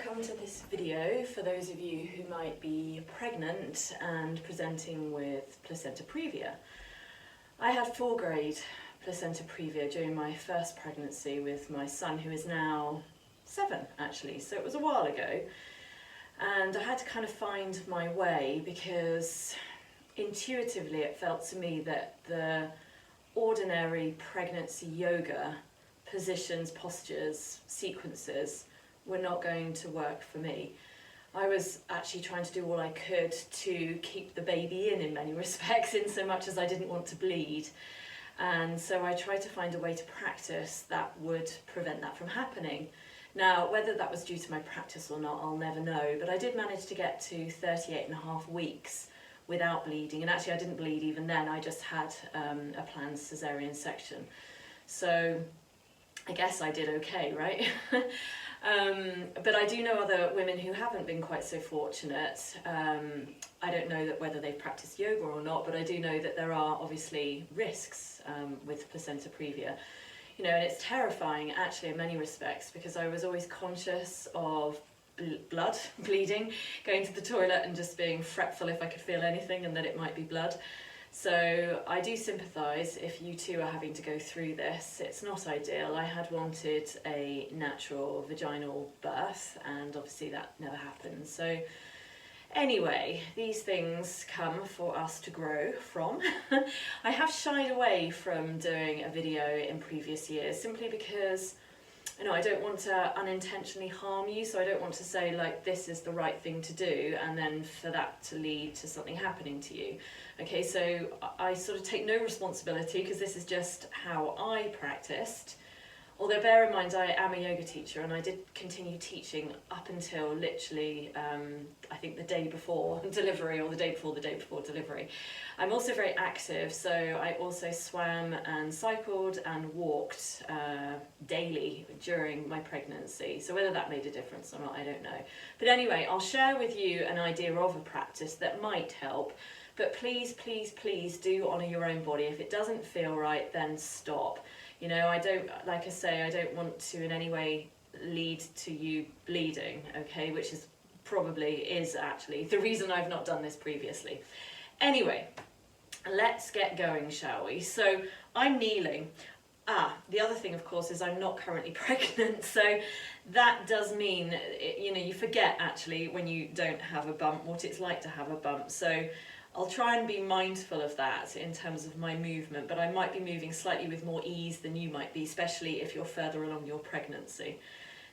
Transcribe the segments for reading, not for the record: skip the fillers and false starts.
welcome to this video for those of you who might be pregnant and presenting with placenta previa. I had 4th grade placenta previa during my first pregnancy with my son, who is now 7 actually, so it was a while ago, and I had to kind of find my way because intuitively it felt to me that the ordinary pregnancy yoga positions, postures, sequences were not going to work for me. I was actually trying to do all I could to keep the baby in many respects, in so much as I didn't want to bleed. And so I tried to find a way to practice that would prevent that from happening. Now, whether that was due to my practice or not, I'll never know, but I did manage to get to 38.5 weeks without bleeding. And actually I didn't bleed even then, I just had a planned cesarean section. So I guess I did okay, right? But I do know other women who haven't been quite so fortunate. I don't know that whether they've practiced yoga or not, but I do know that there are obviously risks with placenta previa. You know, and it's terrifying actually in many respects, because I was always conscious of blood, bleeding, going to the toilet and just being fretful if I could feel anything and that it might be blood. So I do sympathise if you too are having to go through this. It's not ideal. I had wanted a natural vaginal birth and obviously that never happened. So anyway, these things come for us to grow from. I have shied away from doing a video in previous years simply because, you know, I don't want to unintentionally harm you, so I don't want to say like this is the right thing to do and then for that to lead to something happening to you. Okay, so I sort of take no responsibility because this is just how I practiced. Although bear in mind I am a yoga teacher and I did continue teaching up until literally I think the day before delivery, or the day before delivery. I'm also very active, so I also swam and cycled and walked daily during my pregnancy. So whether that made a difference or not, I don't know. But anyway, I'll share with you an idea of a practice that might help. But please, please, please do honour your own body. If it doesn't feel right, then stop. You know, I don't, like I say, I don't want to in any way lead to you bleeding, okay, which is actually the reason I've not done this previously. Anyway, let's get going, shall we? So I'm kneeling. The other thing, of course, is I'm not currently pregnant, so that does mean, you know, you forget actually when you don't have a bump what it's like to have a bump. So I'll try and be mindful of that in terms of my movement, but I might be moving slightly with more ease than you might be, especially if you're further along your pregnancy.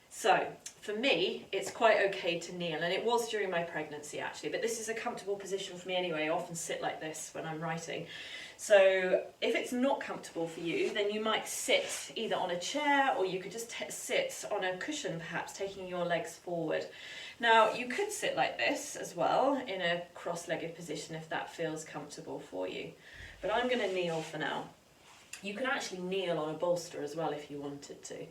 So for me, it's quite okay to kneel, and it was during my pregnancy actually, but this is a comfortable position for me anyway. I often sit like this when I'm writing. So if it's not comfortable for you, then you might sit either on a chair or you could just sit on a cushion, perhaps taking your legs forward. Now you could sit like this as well in a cross-legged position if that feels comfortable for you, but I'm going to kneel for now. You can actually kneel on a bolster as well if you wanted to.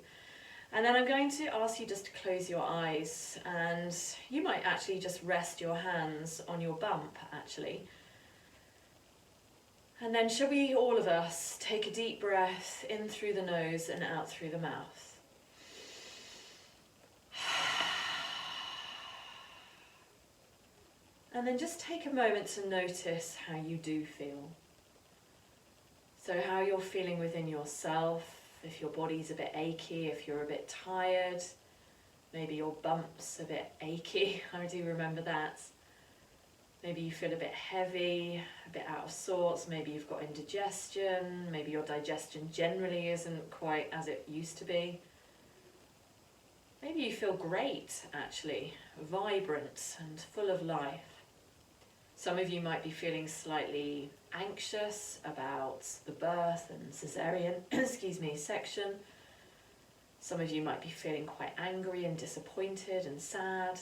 And then I'm going to ask you just to close your eyes, and you might actually just rest your hands on your bump actually. And then shall we, all of us, take a deep breath in through the nose and out through the mouth. And then just take a moment to notice how you do feel. So how you're feeling within yourself, if your body's a bit achy, if you're a bit tired, maybe your bump's a bit achy, I do remember that. Maybe you feel a bit heavy, a bit out of sorts, maybe you've got indigestion, maybe your digestion generally isn't quite as it used to be. Maybe you feel great actually, vibrant and full of life. Some of you might be feeling slightly anxious about the birth and cesarean section. Some of you might be feeling quite angry and disappointed and sad.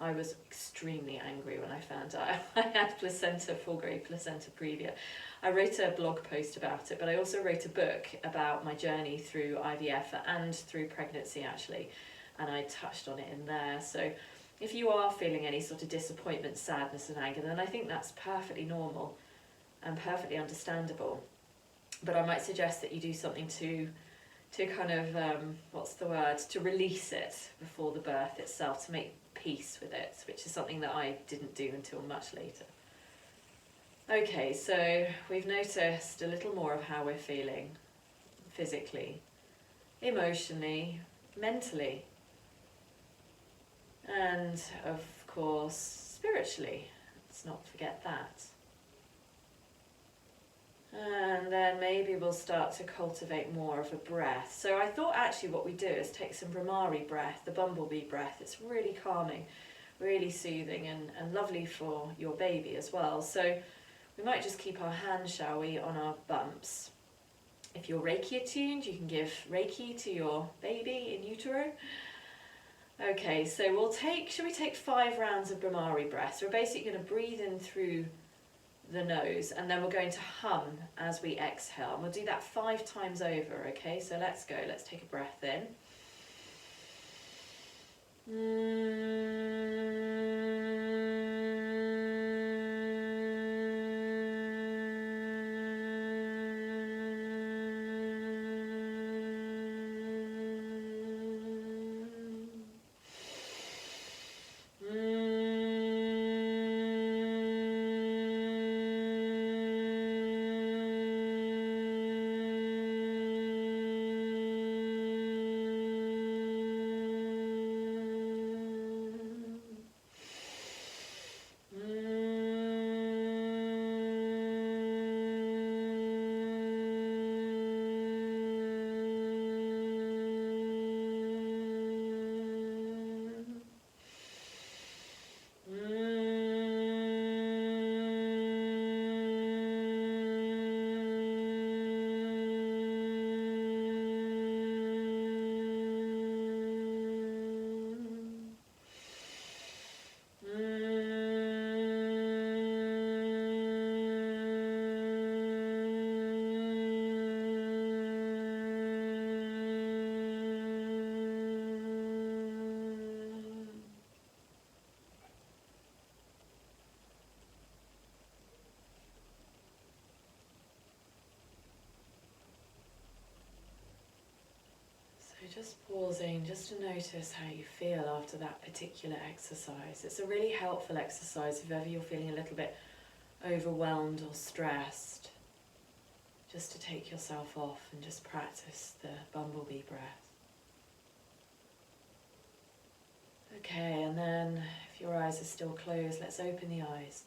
I was extremely angry when I found out I had 4th grade placenta previa. I wrote a blog post about it, but I also wrote a book about my journey through IVF and through pregnancy actually, and I touched on it in there. So if you are feeling any sort of disappointment, sadness and anger, then I think that's perfectly normal and perfectly understandable. But I might suggest that you do something to to kind of, to release it before the birth itself, to make peace with it, which is something that I didn't do until much later. Okay, so we've noticed a little more of how we're feeling physically, emotionally, mentally, and of course spiritually. Let's not forget that. And then maybe we'll start to cultivate more of a breath. So I thought actually what we do is take some Brahmari breath, the bumblebee breath. It's really calming, really soothing, and lovely for your baby as well. So we might just keep our hands, shall we, on our bumps. If you're Reiki attuned, you can give Reiki to your baby in utero. Okay, so should we take 5 rounds of Brahmari breath? So we're basically going to breathe in through the nose, and then we're going to hum as we exhale. And we'll do that 5 times over, okay? So let's go. Let's take a breath in. Just pausing, just to notice how you feel after that particular exercise. It's a really helpful exercise if ever you're feeling a little bit overwhelmed or stressed. Just to take yourself off and just practice the bumblebee breath. Okay, and then if your eyes are still closed, let's open the eyes.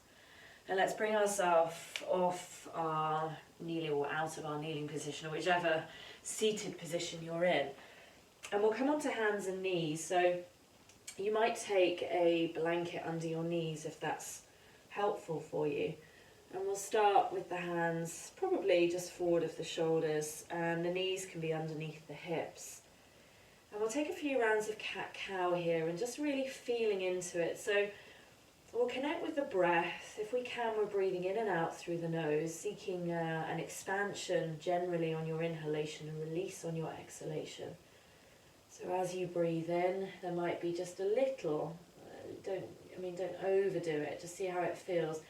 And let's bring ourselves off our kneeling, or out of our kneeling position, or whichever seated position you're in. And we'll come onto hands and knees. So you might take a blanket under your knees if that's helpful for you. And we'll start with the hands probably just forward of the shoulders, and the knees can be underneath the hips. And we'll take a few rounds of cat-cow here and just really feeling into it. So we'll connect with the breath. If we can, we're breathing in and out through the nose, seeking an expansion generally on your inhalation and release on your exhalation. So as you breathe in, there might be just a little, don't overdo it, just see how it feels.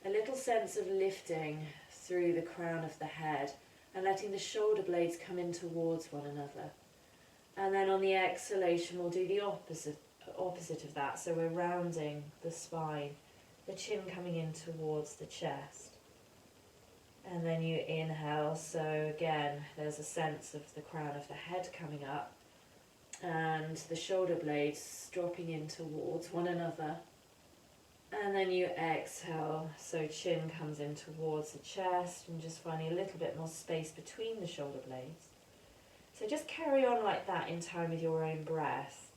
A little sense of lifting through the crown of the head and letting the shoulder blades come in towards one another. And then on the exhalation, we'll do the opposite of that. So we're rounding the spine, the chin coming in towards the chest. And then you inhale, so again, there's a sense of the crown of the head coming up, and the shoulder blades dropping in towards one another. And then you exhale, so chin comes in towards the chest, and just finding a little bit more space between the shoulder blades. So just carry on like that in time with your own breath,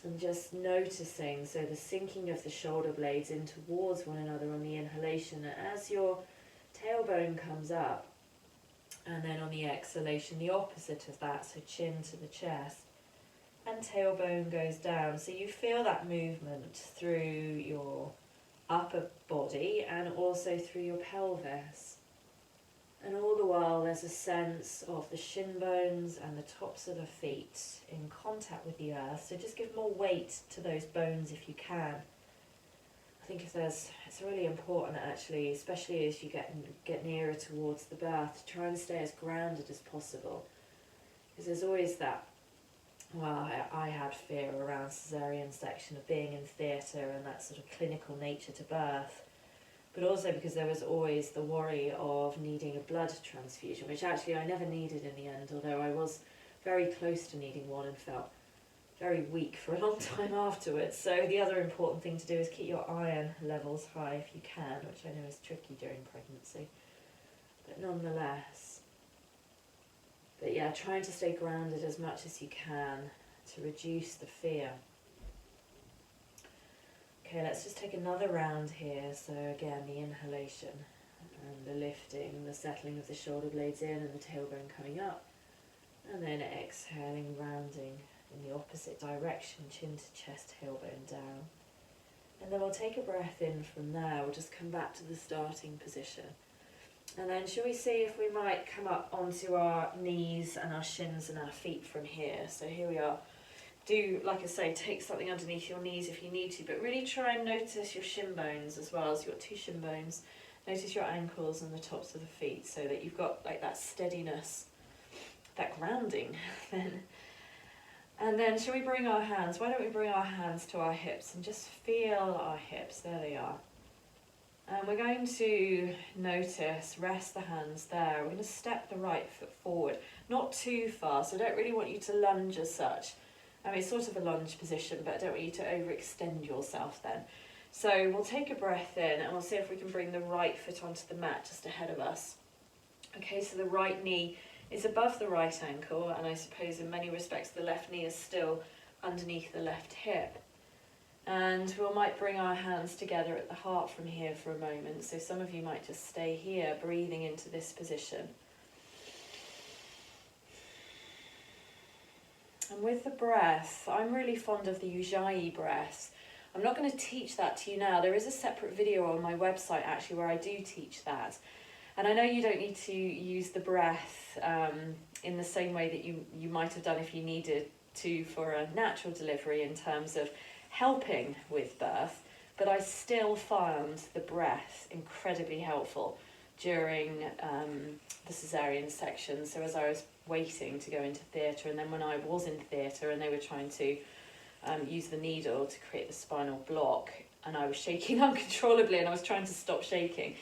and just noticing, so the sinking of the shoulder blades in towards one another on the inhalation, and as your tailbone comes up, and then on the exhalation, the opposite of that, so chin to the chest, and tailbone goes down. So you feel that movement through your upper body and also through your pelvis. And all the while there's a sense of the shin bones and the tops of the feet in contact with the earth. So just give more weight to those bones if you can. I think it's really important actually, especially as you get nearer towards the birth, to try and stay as grounded as possible. Because there's always that, well, I had fear around caesarean section of being in theatre and that sort of clinical nature to birth, but also because there was always the worry of needing a blood transfusion, which actually I never needed in the end, although I was very close to needing one and felt very weak for a long time afterwards. So the other important thing to do is keep your iron levels high if you can, which I know is tricky during pregnancy, but nonetheless. But yeah, trying to stay grounded as much as you can to reduce the fear. Okay, let's just take another round here. So again, the inhalation and the lifting, the settling of the shoulder blades in and the tailbone coming up. And then exhaling, rounding in the opposite direction, chin to chest, tailbone down. And then we'll take a breath in from there. We'll just come back to the starting position. And then shall we see if we might come up onto our knees and our shins and our feet from here. So here we are. Do, like I say, take something underneath your knees if you need to, but really try and notice your shin bones as well. So you've got 2 shin bones. Notice your ankles and the tops of the feet so that you've got like that steadiness, that grounding then. And then shall we bring our hands, why don't we bring our hands to our hips and just feel our hips, there they are. And we're going to notice, rest the hands there. We're going to step the right foot forward, not too far, so I don't really want you to lunge as such. I mean, it's sort of a lunge position, but I don't want you to overextend yourself then. So we'll take a breath in and we'll see if we can bring the right foot onto the mat just ahead of us. Okay, so the right knee is above the right ankle, and I suppose in many respects the left knee is still underneath the left hip. And we might bring our hands together at the heart from here for a moment. So some of you might just stay here, breathing into this position. And with the breath, I'm really fond of the Ujjayi breath. I'm not going to teach that to you now. There is a separate video on my website actually where I do teach that. And I know you don't need to use the breath in the same way that you might have done if you needed to for a natural delivery in terms of helping with birth, but I still found the breath incredibly helpful during the caesarean section. So as I was waiting to go into theatre, and then when I was in theatre and they were trying to use the needle to create the spinal block, and I was shaking uncontrollably and I was trying to stop shaking,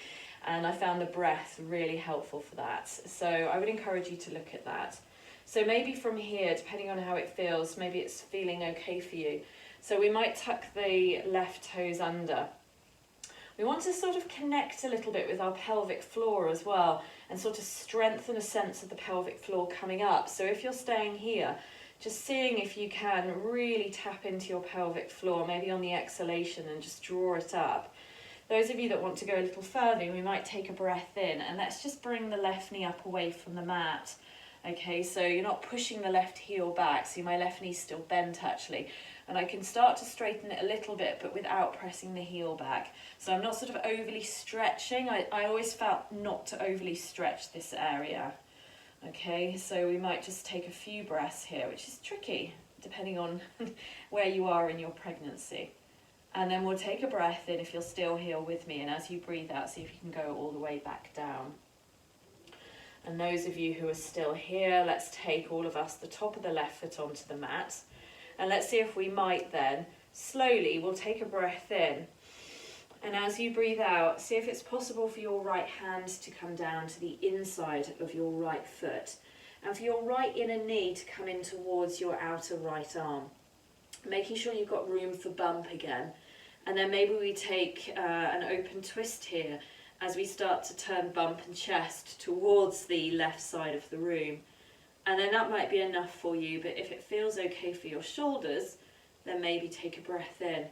and I found the breath really helpful for that. So I would encourage you to look at that. So maybe from here, depending on how it feels, maybe it's feeling okay for you. So we might tuck the left toes under. We want to sort of connect a little bit with our pelvic floor as well and sort of strengthen a sense of the pelvic floor coming up. So if you're staying here, just seeing if you can really tap into your pelvic floor, maybe on the exhalation, and just draw it up. Those of you that want to go a little further, we might take a breath in and let's just bring the left knee up away from the mat. Okay, so you're not pushing the left heel back. See, my left knee's still bent actually. And I can start to straighten it a little bit, but without pressing the heel back. So I'm not sort of overly stretching. I always felt not to overly stretch this area. Okay, so we might just take a few breaths here, which is tricky, depending on where you are in your pregnancy. And then we'll take a breath in if you're still here with me. And as you breathe out, see if you can go all the way back down. And those of you who are still here, let's take all of us the top of the left foot onto the mat. And let's see if we might then, slowly, we'll take a breath in. And as you breathe out, see if it's possible for your right hand to come down to the inside of your right foot. And for your right inner knee to come in towards your outer right arm. Making sure you've got room for bump again. And then maybe we take an open twist here as we start to turn bump and chest towards the left side of the room. And then that might be enough for you, but if it feels okay for your shoulders, then maybe take a breath in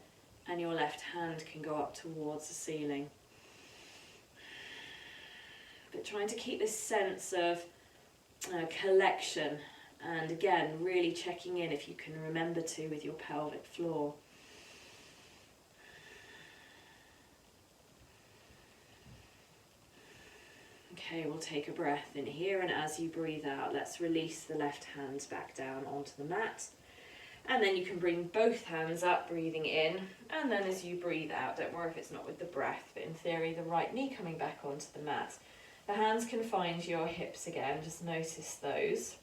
and your left hand can go up towards the ceiling. But trying to keep this sense of collection, and again, really checking in if you can remember to with your pelvic floor. Okay, we'll take a breath in here, and as you breathe out, let's release the left hand back down onto the mat. And then you can bring both hands up, breathing in, and then as you breathe out, don't worry if it's not with the breath, but in theory, the right knee coming back onto the mat. The hands can find your hips again, just notice those.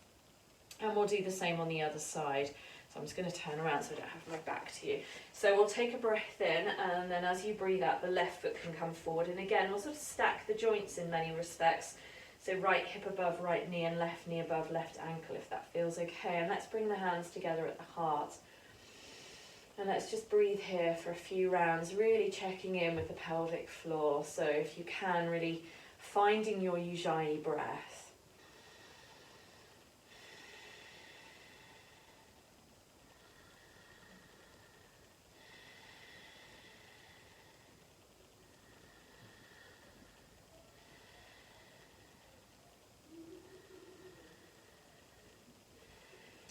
And we'll do the same on the other side. So I'm just going to turn around so I don't have my back to you. So we'll take a breath in, and then as you breathe out, the left foot can come forward. And again, we'll sort of stack the joints in many respects. So right hip above right knee and left knee above left ankle, if that feels okay. And let's bring the hands together at the heart. And let's just breathe here for a few rounds, really checking in with the pelvic floor. So if you can, really finding your Ujjayi breath.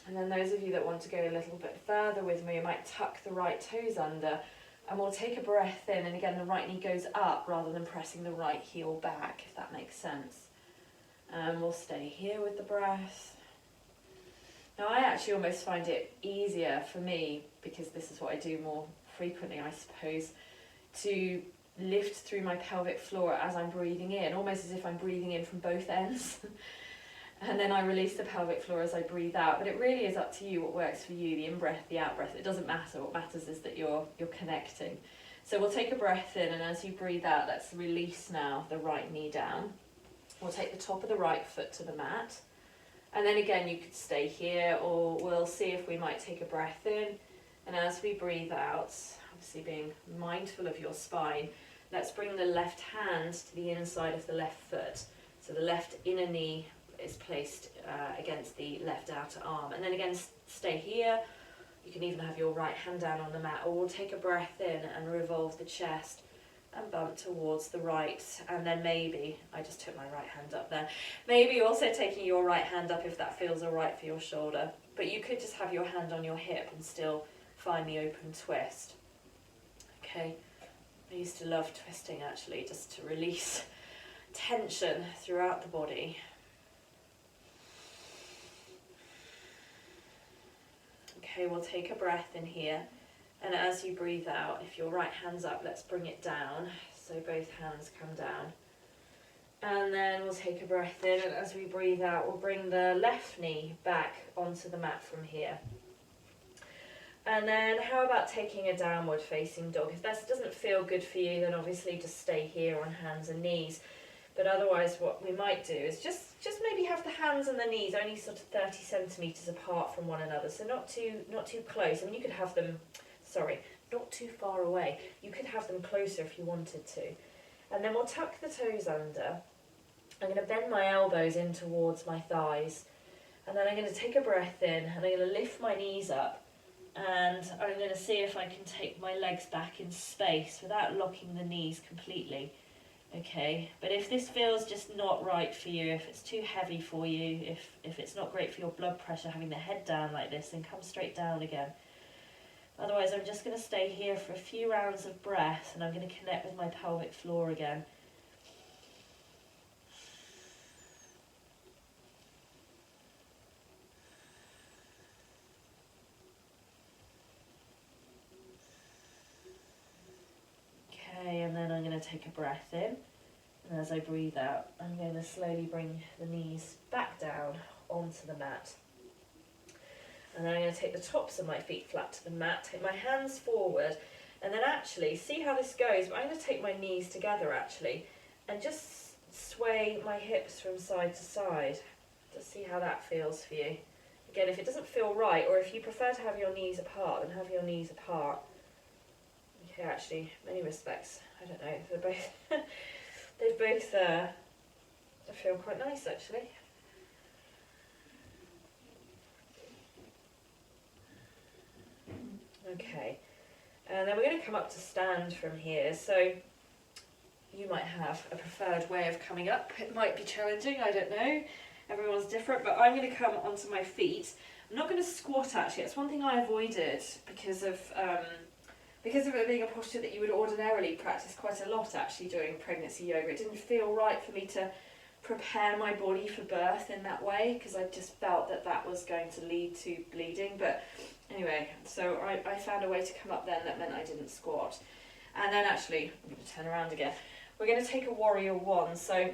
And then those of you that want to go a little bit further with me, you might tuck the right toes under, and we'll take a breath in, and again the right knee goes up rather than pressing the right heel back, if that makes sense. And we'll stay here with the breath. Now I actually almost find it easier for me, because this is what I do more frequently I suppose, to lift through my pelvic floor as I'm breathing in, almost as if I'm breathing in from both ends. And then I release the pelvic floor as I breathe out. But it really is up to you what works for you, the in-breath, the out-breath. It doesn't matter. What matters is that you're connecting. So we'll take a breath in, and as you breathe out, let's release now the right knee down. We'll take the top of the right foot to the mat. And then again, you could stay here, or we'll see if we might take a breath in. And as we breathe out, obviously being mindful of your spine, let's bring the left hand to the inside of the left foot. So the left inner knee is placed against the left outer arm, and then again stay here. You can even have your right hand down on the mat, or we'll take a breath in and revolve the chest and bump towards the right, and then maybe, I just took my right hand up there, maybe also taking your right hand up if that feels alright for your shoulder, but you could just have your hand on your hip and still find the open twist. Okay, I used to love twisting actually, just to release tension throughout the body. Okay, we'll take a breath in here, and as you breathe out, if your right hand's up, let's bring it down, so both hands come down. And then we'll take a breath in, and as we breathe out, we'll bring the left knee back onto the mat from here. And then how about taking a downward facing dog? If that doesn't feel good for you, then obviously just stay here on hands and knees. But otherwise what we might do is just maybe have the hands and the knees only sort of 30 centimetres apart from one another. So not too close. I mean, you could have them, not too far away. You could have them closer if you wanted to. And then we'll tuck the toes under. I'm going to bend my elbows in towards my thighs. And then I'm going to take a breath in, and I'm going to lift my knees up. And I'm going to see if I can take my legs back in space without locking the knees completely. Okay, but if this feels just not right for you, if it's too heavy for you, if it's not great for your blood pressure having the head down like this, then come straight down again. Otherwise, I'm just going to stay here for a few rounds of breath, and I'm going to connect with my pelvic floor again. Okay, and then I'm going to take a breath in. And as I breathe out, I'm going to slowly bring the knees back down onto the mat. And then I'm going to take the tops of my feet flat to the mat, take my hands forward, and then actually, see how this goes, but I'm going to take my knees together actually, and just sway my hips from side to side. Just see how that feels for you. Again, if it doesn't feel right, or if you prefer to have your knees apart, then have your knees apart. Okay, actually, in many respects, I don't know, they're both... They both feel quite nice actually. Okay, and then we're going to come up to stand from here. So you might have a preferred way of coming up. It might be challenging, I don't know. Everyone's different, but I'm going to come onto my feet. I'm not going to squat actually. It's one thing I avoided because of it being a posture that you would ordinarily practice quite a lot actually during pregnancy yoga. It didn't feel right for me to prepare my body for birth in that way, because I just felt that was going to lead to bleeding. But anyway, so I found a way to come up then that meant I didn't squat. And then actually, I'm going to turn around again. We're going to take a warrior one. So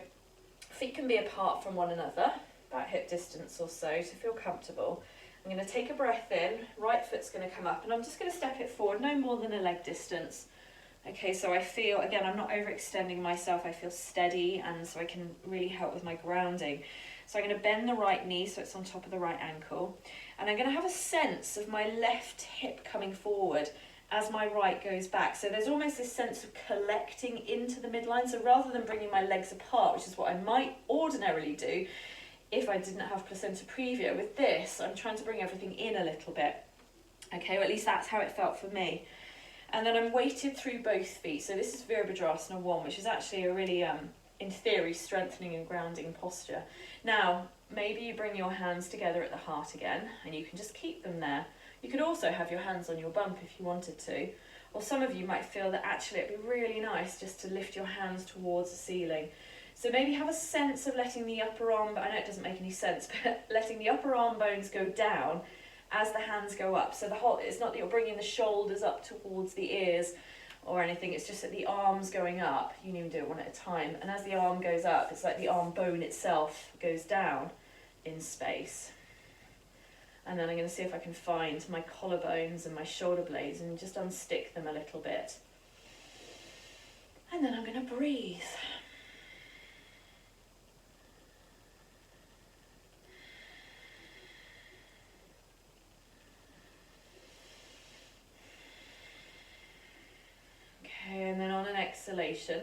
feet can be apart from one another. about hip distance or so to feel comfortable. I'm going to take a breath in, right foot's going to come up, and I'm just going to step it forward, no more than a leg distance. Okay, so I feel, again, I'm not overextending myself, I feel steady, and so I can really help with my grounding. So I'm going to bend the right knee so it's on top of the right ankle, and I'm going to have a sense of my left hip coming forward as my right goes back. So there's almost this sense of collecting into the midline. So rather than bringing my legs apart, which is what I might ordinarily do if I didn't have placenta previa, with this, I'm trying to bring everything in a little bit. Okay, or at least that's how it felt for me. And then I'm weighted through both feet. So this is Veerasana 1, which is actually a really, in theory, strengthening and grounding posture. Now, maybe you bring your hands together at the heart again, and you can just keep them there. You could also have your hands on your bump if you wanted to. Or some of you might feel that actually it'd be really nice just to lift your hands towards the ceiling. So maybe have a sense of letting the upper arm, I know it doesn't make any sense, but letting the upper arm bones go down as the hands go up. So it's not that you're bringing the shoulders up towards the ears or anything, it's just that the arm's going up. You can even do it one at a time. And as the arm goes up, it's like the arm bone itself goes down in space. And then I'm going to see if I can find my collarbones and my shoulder blades and just unstick them a little bit. And then I'm going to breathe. Okay, and then on an exhalation,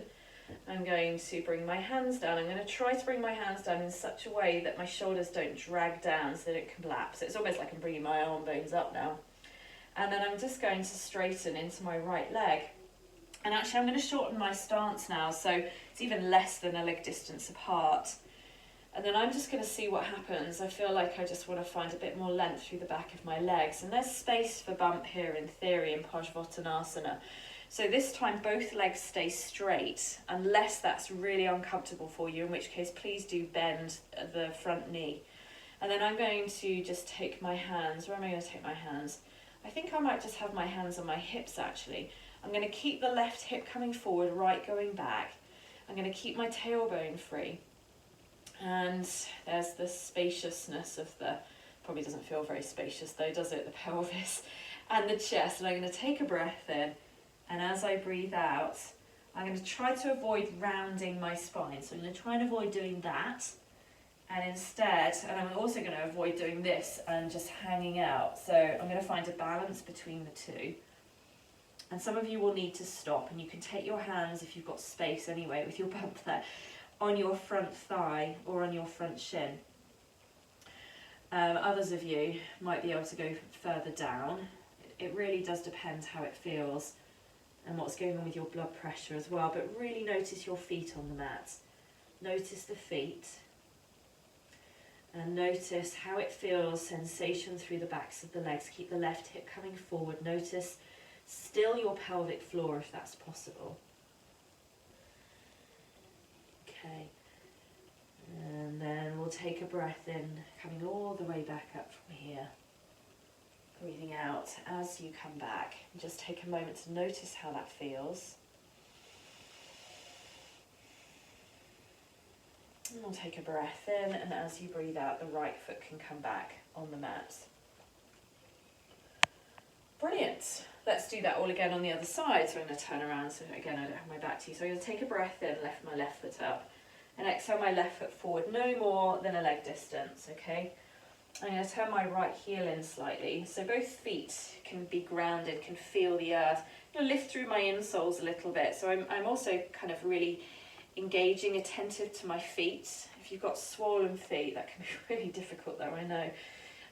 I'm going to bring my hands down. I'm going to try to bring my hands down in such a way that my shoulders don't drag down so that it can collapse. It's almost like I'm bringing my arm bones up now. And then I'm just going to straighten into my right leg. And actually I'm going to shorten my stance now, so it's even less than a leg distance apart. And then I'm just going to see what happens. I feel like I just want to find a bit more length through the back of my legs. And there's space for bump here in theory in Parsvottanasana. So this time both legs stay straight, unless that's really uncomfortable for you, in which case please do bend the front knee. And then I'm going to just take my hands, where am I going to take my hands? I think I might just have my hands on my hips actually. I'm going to keep the left hip coming forward, right going back. I'm going to keep my tailbone free. And there's the spaciousness of the, probably doesn't feel very spacious though, does it? The pelvis and the chest. And I'm going to take a breath in. And as I breathe out, I'm going to try to avoid rounding my spine. So I'm going to try and avoid doing that. And instead, and I'm also going to avoid doing this and just hanging out. So I'm going to find a balance between the two. And some of you will need to stop, and you can take your hands, if you've got space anyway, with your bump there, on your front thigh or on your front shin. Others of you might be able to go further down. It really does depend how it feels and what's going on with your blood pressure as well, but really notice your feet on the mat. Notice the feet and notice how it feels, sensation through the backs of the legs. Keep the left hip coming forward. Notice still your pelvic floor if that's possible. Okay, and then we'll take a breath in, coming all the way back up from here. Breathing out as you come back. And just take a moment to notice how that feels. And we'll take a breath in, and as you breathe out, the right foot can come back on the mat. Brilliant. Let's do that all again on the other side. So I'm going to turn around, so again I don't have my back to you. So I'm going to take a breath in, lift my left foot up, and exhale my left foot forward, no more than a leg distance, okay? I'm going to turn my right heel in slightly, so both feet can be grounded, can feel the earth. I'm going to lift through my insoles a little bit, so I'm also kind of really engaging, attentive to my feet. If you've got swollen feet, that can be really difficult though, I know.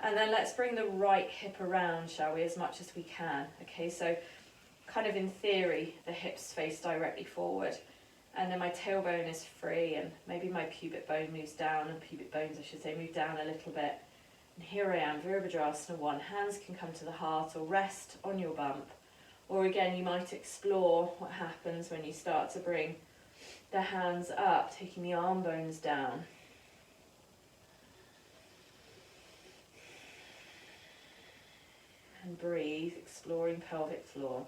And then let's bring the right hip around, shall we, as much as we can. Okay, so kind of in theory, the hips face directly forward. And then my tailbone is free, and maybe my pubic bone moves down, and pubic bones, I should say, move down a little bit. And here I am, Veerasana 1. Hands can come to the heart or rest on your bump. Or again, you might explore what happens when you start to bring the hands up, taking the arm bones down. And breathe, exploring pelvic floor.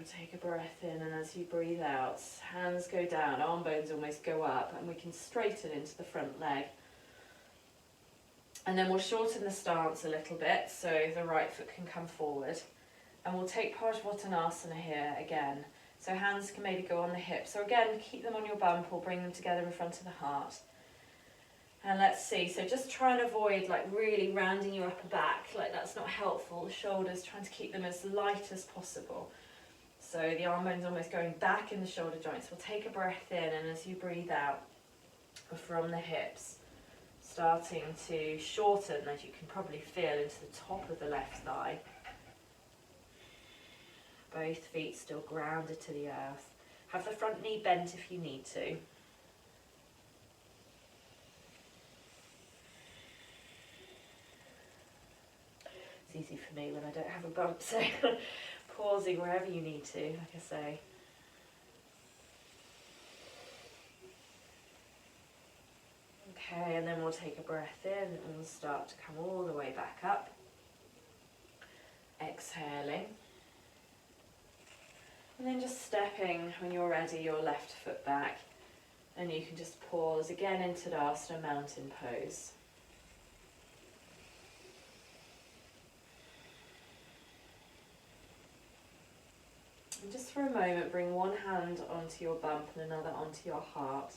take a breath in, and as you breathe out, hands go down, arm bones almost go up, and we can straighten into the front leg. And then we'll shorten the stance a little bit so the right foot can come forward. And we'll take Parsvottanasana here again. So hands can maybe go on the hips. So again, keep them on your bump or bring them together in front of the heart. And let's see, so just try and avoid like really rounding your upper back, like that's not helpful. The shoulders, trying to keep them as light as possible. So the arm bones almost going back in the shoulder joints. We'll take a breath in, and as you breathe out from the hips, starting to shorten, as you can probably feel, into the top of the left thigh. Both feet still grounded to the earth. Have the front knee bent if you need to. It's easy for me when I don't have a bump, so pausing wherever you need to, like I say. Okay, and then we'll take a breath in and we'll start to come all the way back up. Exhaling. And then just stepping, when you're ready, your left foot back. And you can just pause again into Tadasana, mountain pose. And just for a moment, bring one hand onto your bump and another onto your heart.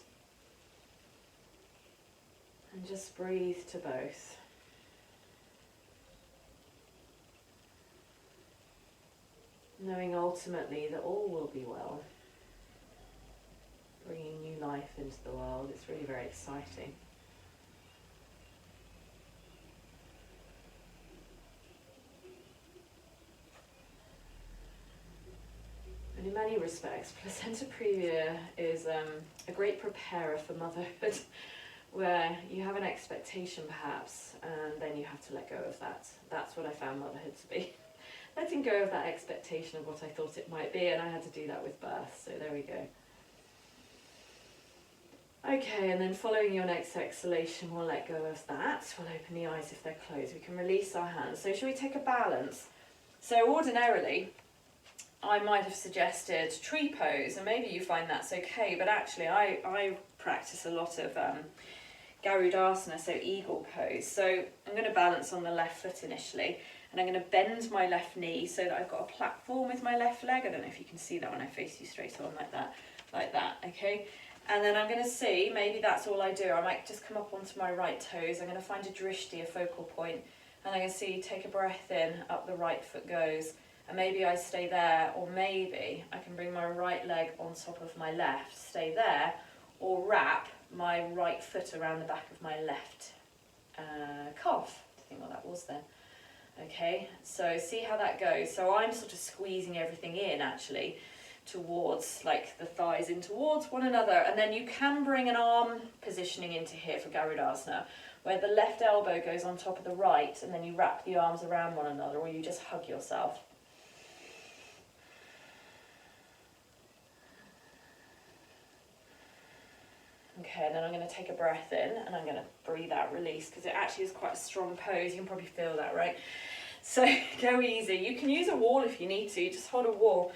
And just breathe to both. Knowing ultimately that all will be well. Bringing new life into the world. It's really very exciting. And in many respects, Placenta Previa is a great preparer for motherhood, where you have an expectation perhaps, and then you have to let go of that. That's what I found motherhood to be. Letting go of that expectation of what I thought it might be, and I had to do that with birth, so there we go. Okay, and then following your next exhalation, we'll let go of that. We'll open the eyes if they're closed. We can release our hands. So shall we take a balance? So ordinarily, I might have suggested tree pose, and maybe you find that's okay, but actually I practice a lot of Garudasana, so eagle pose. So I'm going to balance on the left foot initially, and I'm going to bend my left knee so that I've got a platform with my left leg. I don't know if you can see that when I face you straight on like that, okay? And then I'm going to see, maybe that's all I do. I might just come up onto my right toes. I'm going to find a drishti, a focal point, and I'm going to see, take a breath in, up the right foot goes. And maybe I stay there, or maybe I can bring my right leg on top of my left, stay there, or wrap my right foot around the back of my left calf. I think what that was then. Okay, so see how that goes. So I'm sort of squeezing everything in actually towards, like the thighs in towards one another. And then you can bring an arm positioning into here for Garudasana, where the left elbow goes on top of the right, and then you wrap the arms around one another, or you just hug yourself. Okay, then I'm going to take a breath in, and I'm going to breathe out, release, because it actually is quite a strong pose. You can probably feel that, right? So go easy. You can use a wall if you need to, just hold a wall.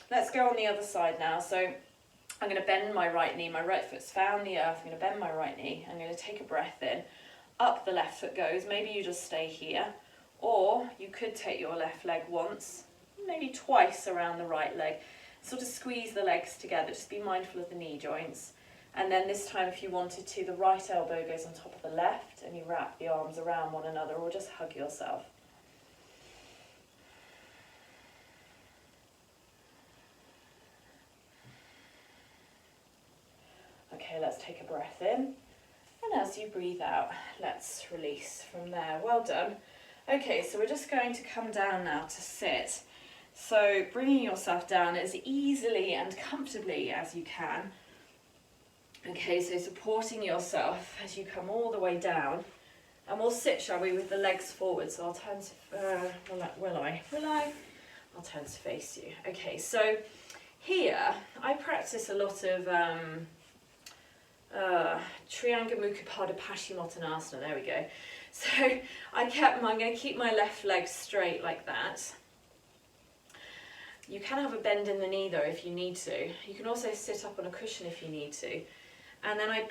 Let's go on the other side now. So I'm going to bend my right knee. My right foot's found the earth. I'm going to bend my right knee. I'm going to take a breath in. Up the left foot goes. Maybe you just stay here. Or you could take your left leg once, maybe twice around the right leg. Sort of squeeze the legs together. Just be mindful of the knee joints. And then this time, if you wanted to, the right elbow goes on top of the left, and you wrap the arms around one another, or just hug yourself. Okay, let's take a breath in. And as you breathe out, let's release from there. Well done. Okay, so we're just going to come down now to sit. So bringing yourself down as easily and comfortably as you can. Okay, so supporting yourself as you come all the way down. And we'll sit, shall we, with the legs forward. So I'll turn to, will I? I'll turn to face you. Okay, so here I practice a lot of Triangamukha Paschimottanasana. There we go. So I'm going to keep my left leg straight like that. You can have a bend in the knee though if you need to. You can also sit up on a cushion if you need to. And then I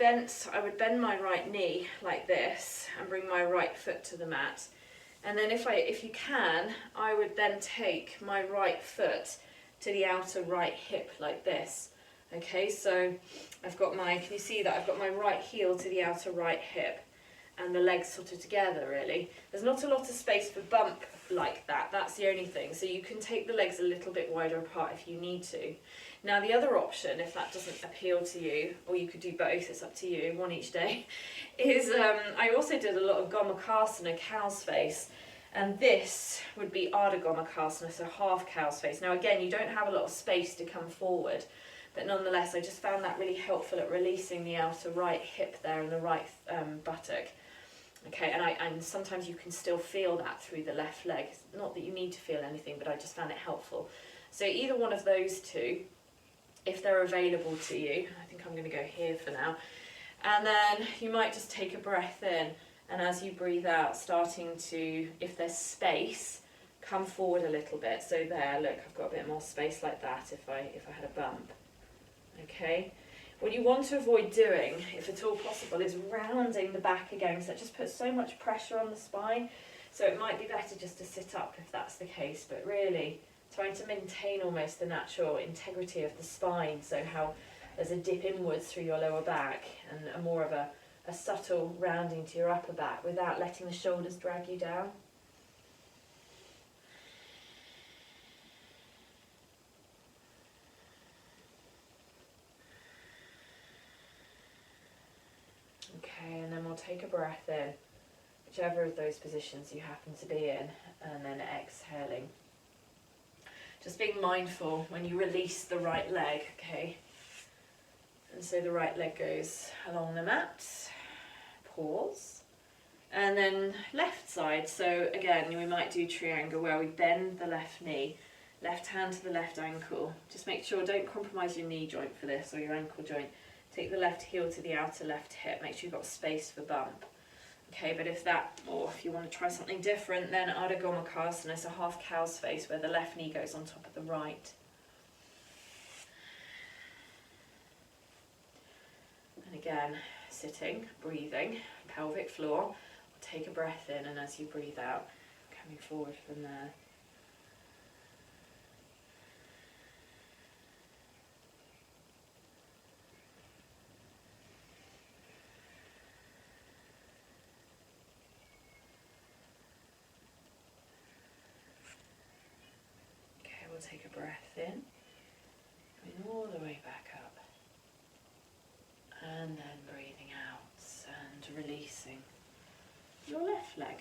would bend my right knee like this and bring my right foot to the mat. And then if you can, I would then take my right foot to the outer right hip like this. Okay, so I've got can you see that? I've got my right heel to the outer right hip and the legs sort of together really. There's not a lot of space for bump like that, that's the only thing. So you can take the legs a little bit wider apart if you need to. Now the other option, if that doesn't appeal to you, or you could do both, it's up to you, one each day, is I also did a lot of Gomukhasana, cow's face, and this would be Ardha Gomukhasana, so half cow's face. Now again, you don't have a lot of space to come forward, but nonetheless I just found that really helpful at releasing the outer right hip there and the right buttock. Okay, and sometimes you can still feel that through the left leg. It's not that you need to feel anything, but I just found it helpful. So either one of those two, if they're available to you. I think I'm going to go here for now. And then you might just take a breath in, and as you breathe out, starting to, if there's space, come forward a little bit. So there, look, I've got a bit more space like that if I had a bump. Okay. What you want to avoid doing, if at all possible, is rounding the back again, because that just puts so much pressure on the spine. So it might be better just to sit up if that's the case, but really trying to maintain almost the natural integrity of the spine, so how there's a dip inwards through your lower back and a more of a subtle rounding to your upper back without letting the shoulders drag you down. Okay, and then we'll take a breath in, whichever of those positions you happen to be in, and then exhaling. Just being mindful when you release the right leg, okay? And so the right leg goes along the mat, pause, and then left side. So again, we might do triangle where we bend the left knee, left hand to the left ankle. Just make sure, don't compromise your knee joint for this or your ankle joint. Take the left heel to the outer left hip, make sure you've got space for bump. Okay, but if you want to try something different, then Ardha Gomukhasana is a half cow's face where the left knee goes on top of the right. And again, sitting, breathing, pelvic floor. Take a breath in, and as you breathe out, coming forward from there. Take a breath in, coming all the way back up, and then breathing out and releasing your left leg.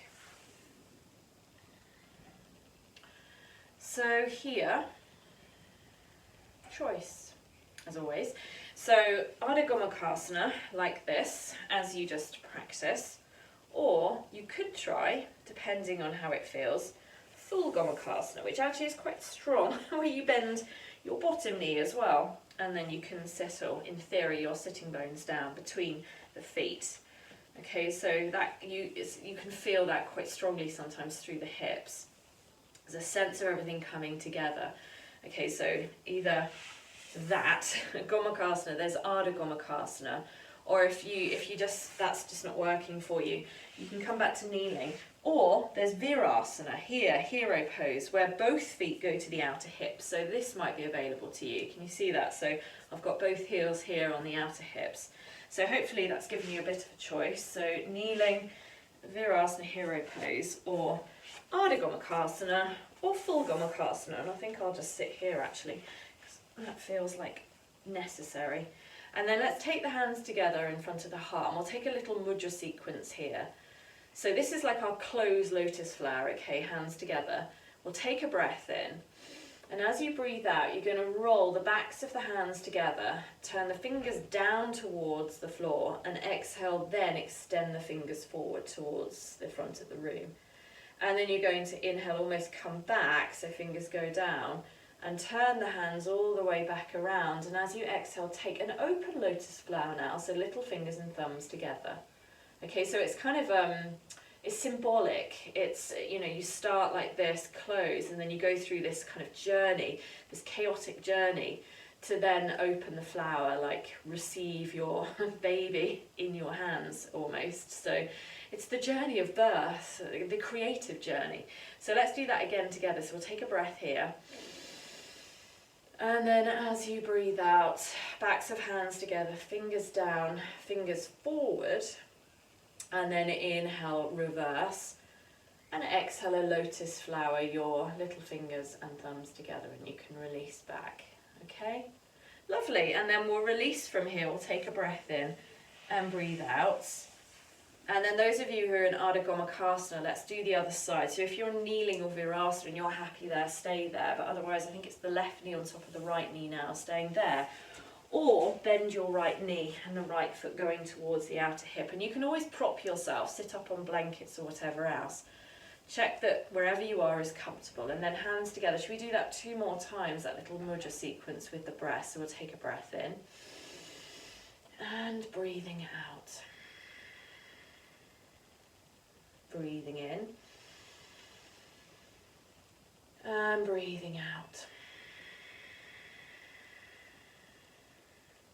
So here, choice, as always. So Ardha Gomukhasana, like this, as you just practice, or you could try, depending on how it feels, full Gomukhasana, which actually is quite strong, where you bend your bottom knee as well, and then you can settle, in theory, your sitting bones down between the feet. Okay, so that you can feel that quite strongly sometimes through the hips. There's a sense of everything coming together. Okay, so either that Gomukhasana, there's Ardha Gomukhasana, or if that's just not working for you, you can come back to kneeling. Or there's Veerasana here, hero pose, where both feet go to the outer hips. So this might be available to you. Can you see that? So I've got both heels here on the outer hips. So hopefully that's given you a bit of a choice. So kneeling, Veerasana, hero pose, or Ardha Gomukhasana, or full Gomukhasana. And I think I'll just sit here actually, because that feels like necessary. And then let's take the hands together in front of the heart. And we'll take a little mudra sequence here. So this is like our closed lotus flower, okay, hands together. We'll take a breath in, and as you breathe out, you're going to roll the backs of the hands together, turn the fingers down towards the floor, and exhale, then extend the fingers forward towards the front of the room. And then you're going to inhale, almost come back, so fingers go down, and turn the hands all the way back around. And as you exhale, take an open lotus flower now, so little fingers and thumbs together. Okay, so it's kind of it's symbolic. It's, you know, you start like this, close, and then you go through this kind of journey, this chaotic journey, to then open the flower, like receive your baby in your hands almost. So it's the journey of birth, the creative journey. So let's do that again together. So we'll take a breath here. And then as you breathe out, backs of hands together, fingers down, fingers forward. And then inhale, reverse. And exhale a lotus flower, your little fingers and thumbs together, and you can release back. Okay? Lovely. And then we'll release from here. We'll take a breath in and breathe out. And then those of you who are in Ardha Gomukhasana, let's do the other side. So if you're kneeling or Veerasana and you're happy there, stay there. But otherwise, I think it's the left knee on top of the right knee now, staying there. Or bend your right knee and the right foot going towards the outer hip. And you can always prop yourself, sit up on blankets or whatever else. Check that wherever you are is comfortable. And then hands together. Should we do that 2 more times, that little mudra sequence with the breath? So we'll take a breath in. And breathing out. Breathing in. And breathing out.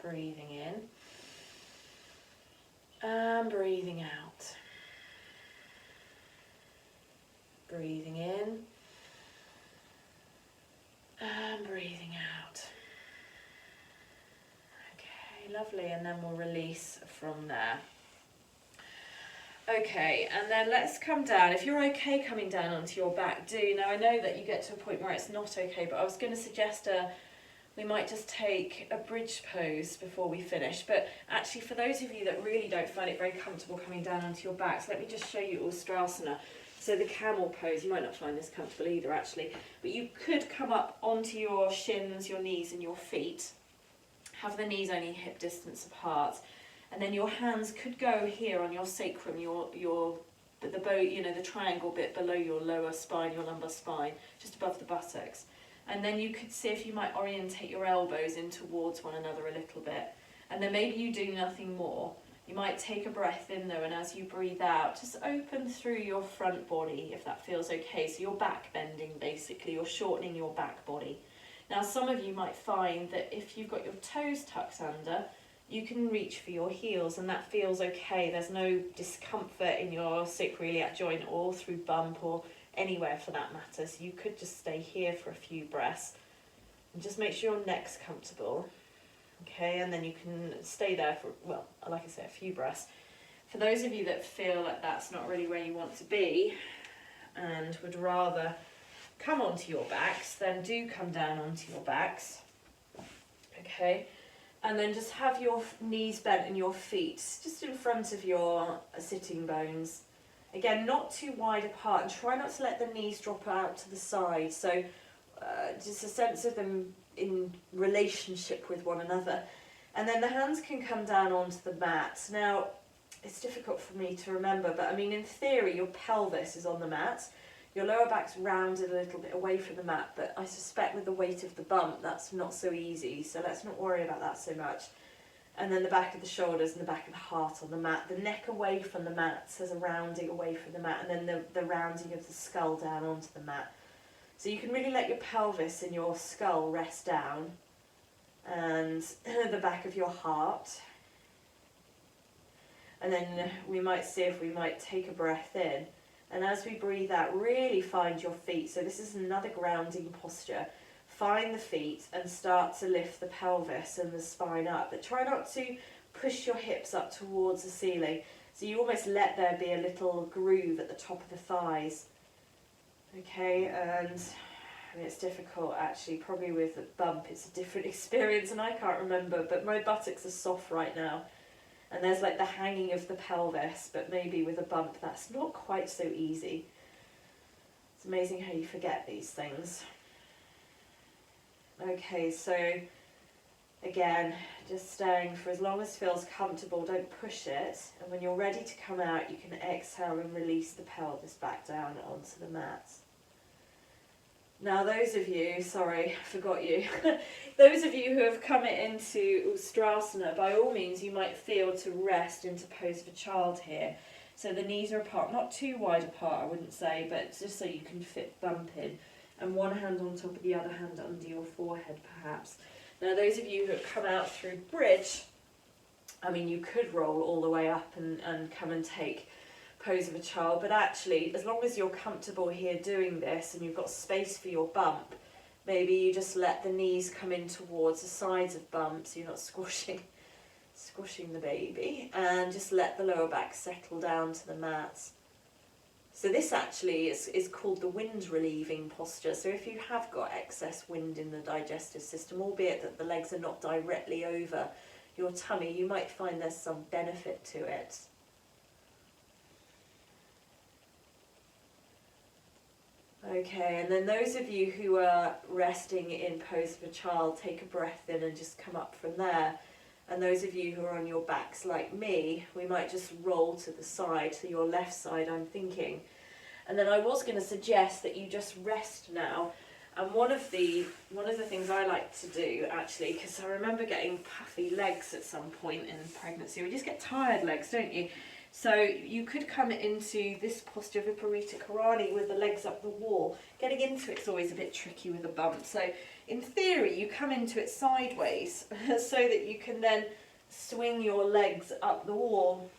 Breathing in. And breathing out. Breathing in and breathing out. Okay, lovely, and then we'll release from there. Okay, and then let's come down. If you're okay coming down onto your back, do. Now I know that you get to a point where it's not okay, but I was going to suggest we might just take a bridge pose before we finish. But actually, for those of you that really don't find it very comfortable coming down onto your backs, let me just show you Ustrasana. So the camel pose, you might not find this comfortable either actually, but you could come up onto your shins, your knees and your feet, have the knees only hip distance apart, and then your hands could go here on your sacrum, the bow, you know, the triangle bit below your lower spine, your lumbar spine, just above the buttocks. And then you could see if you might orientate your elbows in towards one another a little bit. And then maybe you do nothing more. You might take a breath in though, and as you breathe out, just open through your front body if that feels okay. So you're back bending basically, you're shortening your back body. Now some of you might find that if you've got your toes tucked under, you can reach for your heels and that feels okay. There's no discomfort in your sacroiliac joint or through bump or anywhere for that matter. So you could just stay here for a few breaths and just make sure your neck's comfortable. Okay, and then you can stay there for, well, like I say, a few breaths. For those of you that feel like that's not really where you want to be and would rather come onto your backs, then do come down onto your backs. Okay, and then just have your knees bent and your feet just in front of your sitting bones. Again, not too wide apart, and try not to let the knees drop out to the side. So just a sense of them in relationship with one another. And then the hands can come down onto the mat. Now, it's difficult for me to remember, but I mean, in theory, your pelvis is on the mat. Your lower back's rounded a little bit away from the mat, but I suspect with the weight of the bump, that's not so easy. So let's not worry about that so much. And then the back of the shoulders and the back of the heart on the mat. The neck away from the mat, so there's a rounding away from the mat, and then the rounding of the skull down onto the mat. So you can really let your pelvis and your skull rest down, and the back of your heart. And then we might see if we might take a breath in. And as we breathe out, really find your feet. So this is another grounding posture. Find the feet and start to lift the pelvis and the spine up. But try not to push your hips up towards the ceiling. So you almost let there be a little groove at the top of the thighs. Okay, and I mean, it's difficult actually, probably with a bump it's a different experience and I can't remember, but my buttocks are soft right now. And there's like the hanging of the pelvis, but maybe with a bump that's not quite so easy. It's amazing how you forget these things. Okay, so again, just staying for as long as feels comfortable, don't push it. And when you're ready to come out, you can exhale and release the pelvis back down onto the mat. Now those of you, sorry, I forgot you, those of you who have come into Ustrasana, by all means you might feel to rest into pose for child here. So the knees are apart, not too wide apart, I wouldn't say, but just so you can fit bump in. And one hand on top of the other hand under your forehead, perhaps. Now, those of you who have come out through bridge, I mean, you could roll all the way up and come and take pose of a child, but actually, as long as you're comfortable here doing this and you've got space for your bump, maybe you just let the knees come in towards the sides of bump so you're not squashing the baby, and just let the lower back settle down to the mat. So this actually is called the wind relieving posture. So if you have got excess wind in the digestive system, albeit that the legs are not directly over your tummy, you might find there's some benefit to it. Okay, and then those of you who are resting in pose of a child, take a breath in and just come up from there. And those of you who are on your backs like me, we might just roll to the side, to your left side, I'm thinking. And then I was going to suggest that you just rest now. And one of the things I like to do, actually, because I remember getting puffy legs at some point in pregnancy, we just get tired legs, don't you? So you could come into this posture, Viparita Karani, with the legs up the wall. Getting into it's always a bit tricky with a bump. So in theory, you come into it sideways so that you can then swing your legs up the wall.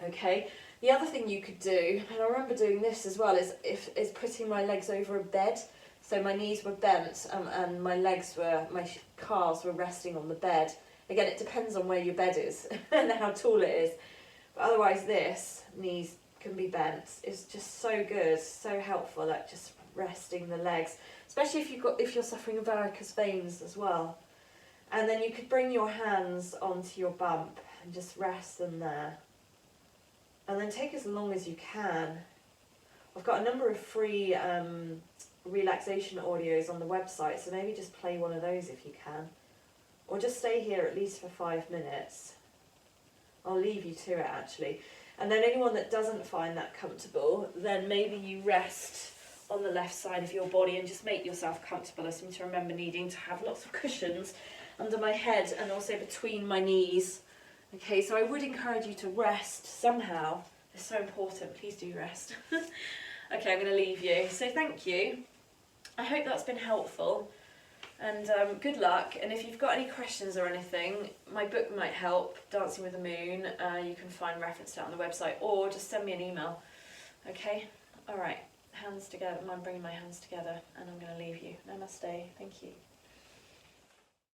Okay. The other thing you could do, and I remember doing this as well, is putting my legs over a bed. So my knees were bent and my calves were resting on the bed. Again, it depends on where your bed is and how tall it is. But otherwise this, knees can be bent. It's just so good, so helpful, like just resting the legs. Especially if you're suffering of varicose veins as well. And then you could bring your hands onto your bump and just rest them there. And then take as long as you can. I've got a number of free relaxation audios on the website, so maybe just play one of those if you can. Or just stay here at least for 5 minutes. I'll leave you to it actually. And then anyone that doesn't find that comfortable, then maybe you rest on the left side of your body and just make yourself comfortable. I seem to remember needing to have lots of cushions under my head and also between my knees. Okay, so I would encourage you to rest somehow. It's so important, please do rest. Okay, I'm going to leave you. So thank you. I hope that's been helpful. And good luck. And if you've got any questions or anything, my book might help, Dancing with the Moon. You can find reference to it on the website, or just send me an email. Okay? All right. Hands together. I'm bringing my hands together, and I'm going to leave you. Namaste. Thank you.